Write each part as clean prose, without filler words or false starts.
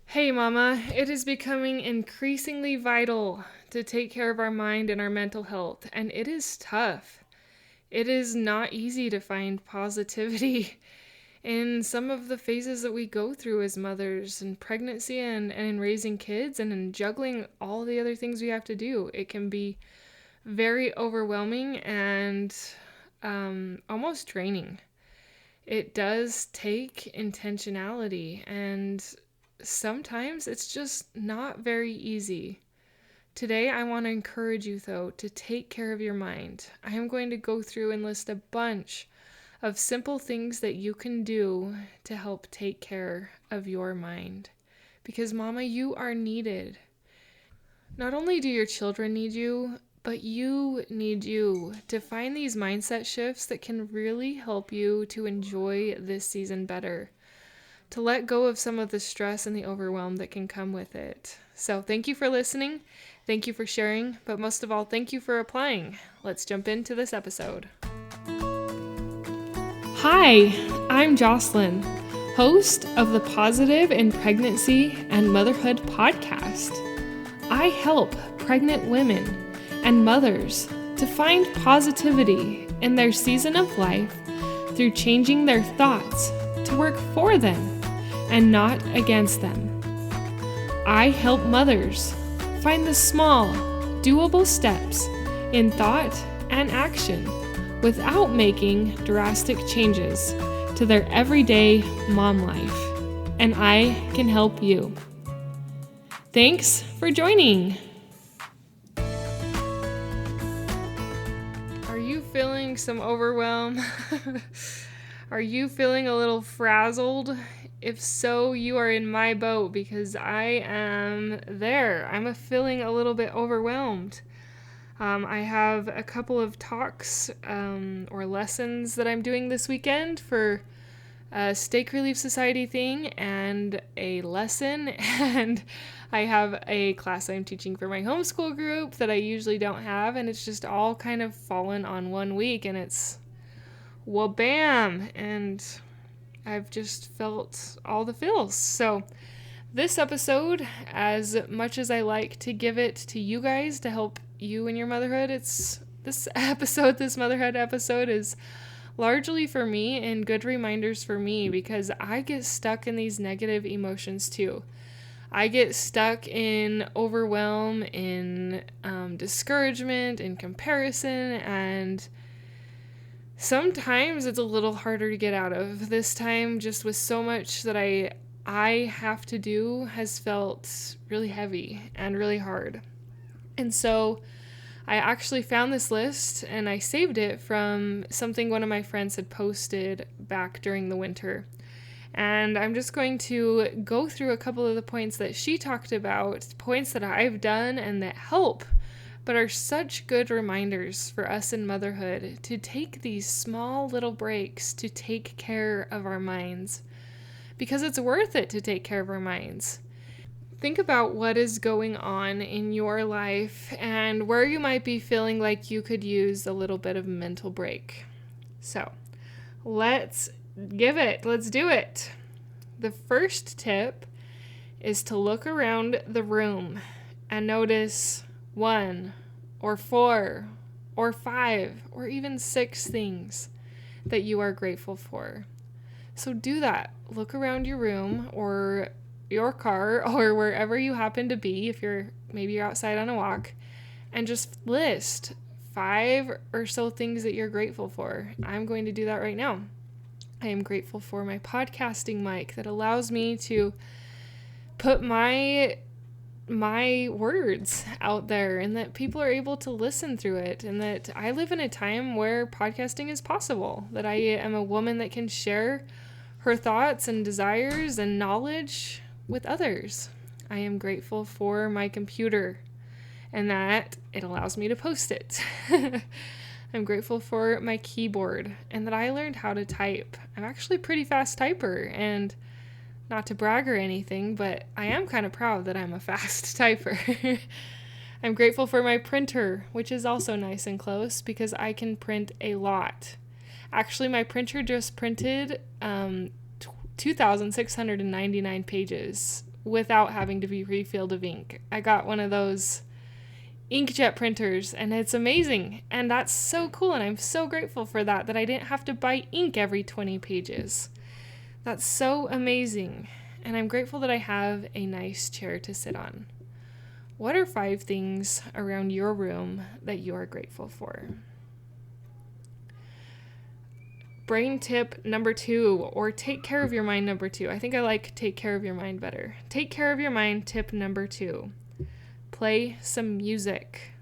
Hey, Mama, it is becoming increasingly vital to take care of our mind and our mental health, and it is tough. It is not easy to find positivity in some of the phases that we go through as mothers in pregnancy and in raising kids and in juggling all the other things we have to do. It can be very overwhelming and almost draining. It does take intentionality, and sometimes it's just not very easy. Today, I want to encourage you, though, to take care of your mind. I am going to go through and list a bunch of simple things that you can do to help take care of your mind. Because, Mama, you are needed. Not only do your children need you, but you need you to find these mindset shifts that can really help you to enjoy this season better, to let go of some of the stress and the overwhelm that can come with it. So thank you for listening. Thank you for sharing. But most of all, thank you for applying. Let's jump into this episode. Hi, I'm Jocelyn, host of the Positive in Pregnancy and Motherhood podcast. I help pregnant women and mothers to find positivity in their season of life through changing their thoughts to work for them and not against them. I help mothers find the small, doable steps in thought and action without making drastic changes to their everyday mom life. And I can help you. Thanks for joining. Are you feeling some overwhelm? Are you feeling a little frazzled? If so, you are in my boat because I am there. I'm feeling a little bit overwhelmed. I have a couple of talks or lessons that I'm doing this weekend for a Stake Relief Society thing and a lesson, and I have a class I'm teaching for my homeschool group that I usually don't have, and it's just all kind of fallen on one week, and it's wha-bam, and I've just felt all the feels. So this episode, as much as I like to give it to you guys to help you in your motherhood, this motherhood episode is largely for me and good reminders for me because I get stuck in these negative emotions too. I get stuck in overwhelm, in discouragement, in comparison, and sometimes it's a little harder to get out of. This time, just with so much that I have to do, has felt really heavy and really hard. And so I actually found this list and I saved it from something one of my friends had posted back during the winter. And I'm just going to go through a couple of the points that she talked about, points that I've done and that help, but are such good reminders for us in motherhood to take these small little breaks to take care of our minds. Because it's worth it to take care of our minds. Think about what is going on in your life and where you might be feeling like you could use a little bit of a mental break. So, let's do it. The first tip is to look around the room and notice 1 or 4 or 5 or even 6 things that you are grateful for. So do that. Look around your room or your car or wherever you happen to be, if maybe you're outside on a walk, and just list 5 or so things that you're grateful for. I'm going to do that right now. I am grateful for my podcasting mic that allows me to put my words out there and that people are able to listen through it, and that I live in a time where podcasting is possible, that I am a woman that can share her thoughts and desires and knowledge with others. I am grateful for my computer and that it allows me to post it. I'm grateful for my keyboard and that I learned how to type. I'm actually a pretty fast typer, and not to brag or anything, but I am kind of proud that I'm a fast typer. I'm grateful for my printer, which is also nice and close because I can print a lot. Actually, my printer just printed 2,699 pages without having to be refilled of ink. I got one of those inkjet printers and it's amazing. And that's so cool. And I'm so grateful for that I didn't have to buy ink every 20 pages. That's so amazing. And I'm grateful that I have a nice chair to sit on. What are 5 things around your room that you are grateful for? Brain tip number 2, or take care of your mind number 2. I think I like take care of your mind better. Take care of your mind tip number 2. Play some music.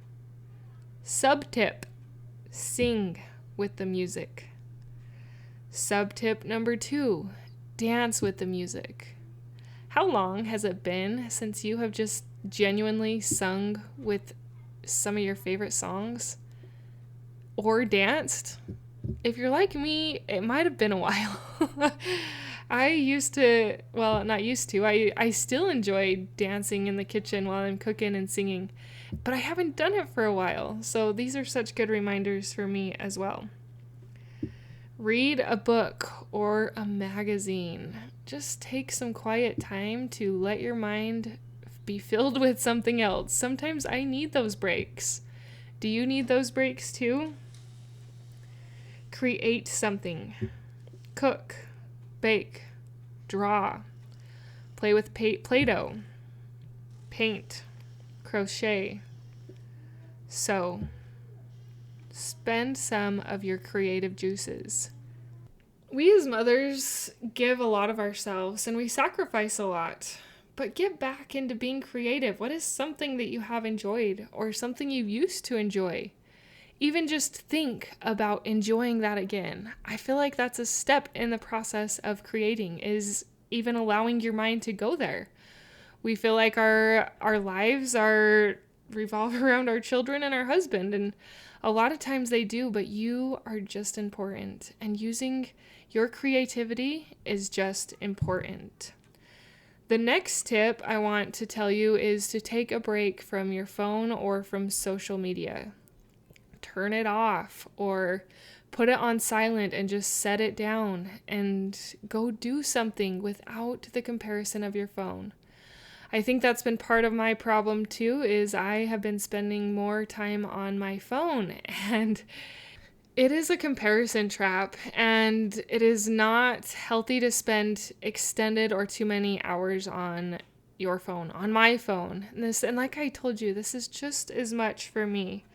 Sub tip, sing with the music. Sub tip number 2, dance with the music. How long has it been since you have just genuinely sung with some of your favorite songs or danced? If you're like me, it might have been a while. I still enjoy dancing in the kitchen while I'm cooking and singing, but I haven't done it for a while. So these are such good reminders for me as well. Read a book or a magazine. Just take some quiet time to let your mind be filled with something else. Sometimes I need those breaks. Do you need those breaks too? Create something. Cook, bake, draw, play with Play-Doh, paint, crochet, sew. Spend some of your creative juices. We as mothers give a lot of ourselves and we sacrifice a lot, but get back into being creative. What is something that you have enjoyed or something you used to enjoy? Even just think about enjoying that again. I feel like that's a step in the process of creating, is even allowing your mind to go there. We feel like our lives revolve around our children and our husband, and a lot of times they do, but you are just important, and using your creativity is just important. The next tip I want to tell you is to take a break from your phone or from social media. Turn it off or put it on silent and just set it down and go do something without the comparison of your phone. I think that's been part of my problem too, is I have been spending more time on my phone, and it is a comparison trap, and it is not healthy to spend extended or too many hours on your phone, on my phone. And like I told you, this is just as much for me.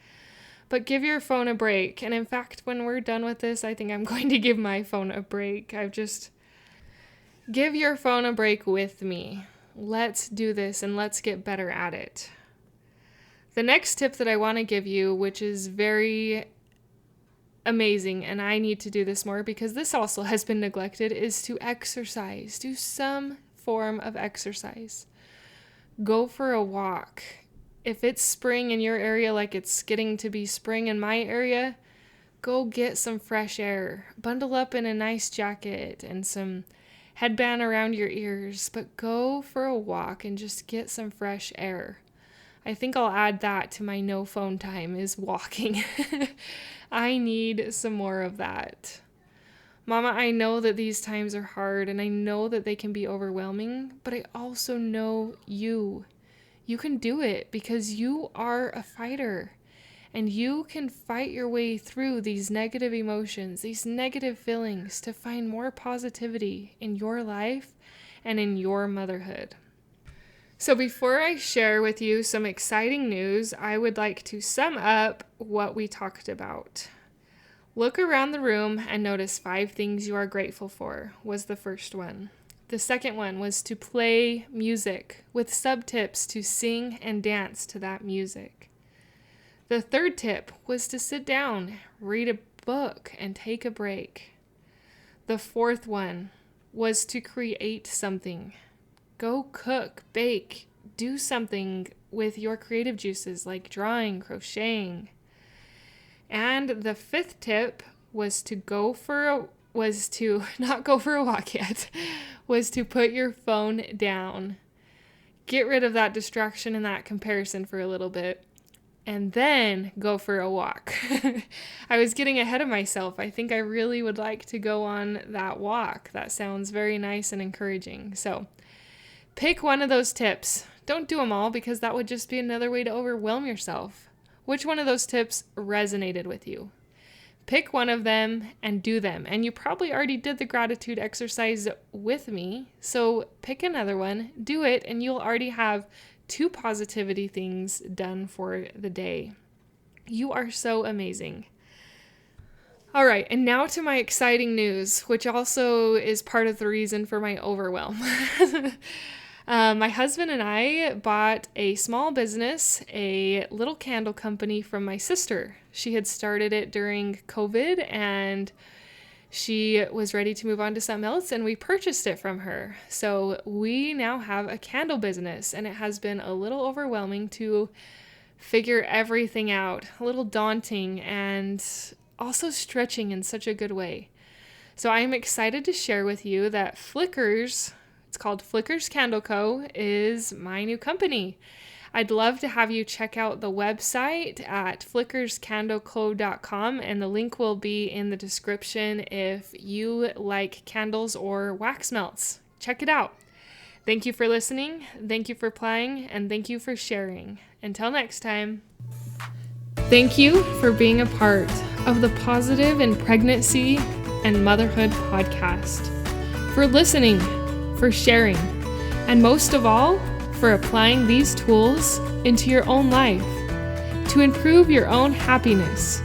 But give your phone a break. And in fact, when we're done with this, I think I'm going to give my phone a break. Give your phone a break with me. Let's do this and let's get better at it. The next tip that I want to give you, which is very amazing, and I need to do this more because this also has been neglected, is to exercise. Do some form of exercise. Go for a walk. If it's spring in your area, like it's getting to be spring in my area, go get some fresh air. Bundle up in a nice jacket and some headband around your ears, but go for a walk and just get some fresh air. I think I'll add that to my no phone time, is walking. I need some more of that. Mama, I know that these times are hard and I know that they can be overwhelming, but I also know you can do it because you are a fighter and you can fight your way through these negative emotions, these negative feelings, to find more positivity in your life and in your motherhood. So before I share with you some exciting news, I would like to sum up what we talked about. Look around the room and notice 5 things you are grateful for, was the first one. The second one was to play music with sub-tips to sing and dance to that music. The third tip was to sit down, read a book, and take a break. The fourth one was to create something. Go cook, bake, do something with your creative juices like drawing, crocheting. And the fifth tip was to not go for a walk yet, was to put your phone down. Get rid of that distraction and that comparison for a little bit, and then go for a walk. I was getting ahead of myself. I think I really would like to go on that walk. That sounds very nice and encouraging. So Pick one of those tips. Don't do them all because that would just be another way to overwhelm yourself. Which one of those tips resonated with you? Pick one of them and do them. And you probably already did the gratitude exercise with me. So pick another one, do it, and you'll already have 2 positivity things done for the day. You are so amazing. All right, and now to my exciting news, which also is part of the reason for my overwhelm. My husband and I bought a small business, a little candle company from my sister. She had started it during COVID and she was ready to move on to something else and we purchased it from her. So we now have a candle business and it has been a little overwhelming to figure everything out, a little daunting and also stretching in such a good way. So I am excited to share with you that it's called Flickers Candle Co., is my new company. I'd love to have you check out the website at flickerscandleco.com, and the link will be in the description if you like candles or wax melts. Check it out. Thank you for listening, thank you for playing, and thank you for sharing. Until next time. Thank you for being a part of the Positive in Pregnancy and Motherhood podcast, for listening, for sharing, and most of all, for applying these tools into your own life to improve your own happiness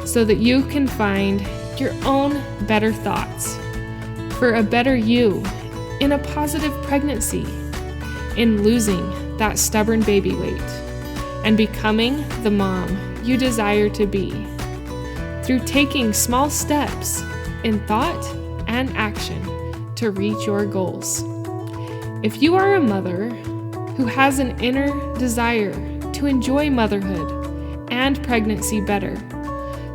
so that you can find your own better thoughts for a better you in a positive pregnancy, in losing that stubborn baby weight, and becoming the mom you desire to be through taking small steps in thought and action to reach your goals. If you are a mother who has an inner desire to enjoy motherhood and pregnancy better,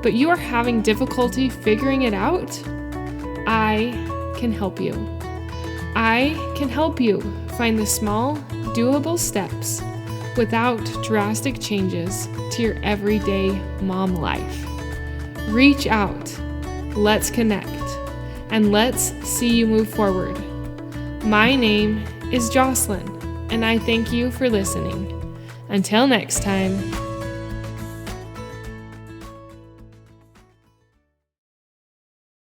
but you are having difficulty figuring it out, I can help you. I can help you find the small, doable steps without drastic changes to your everyday mom life. Reach out, let's connect, and let's see you move forward. My name is Jocelyn, and I thank you for listening. Until next time.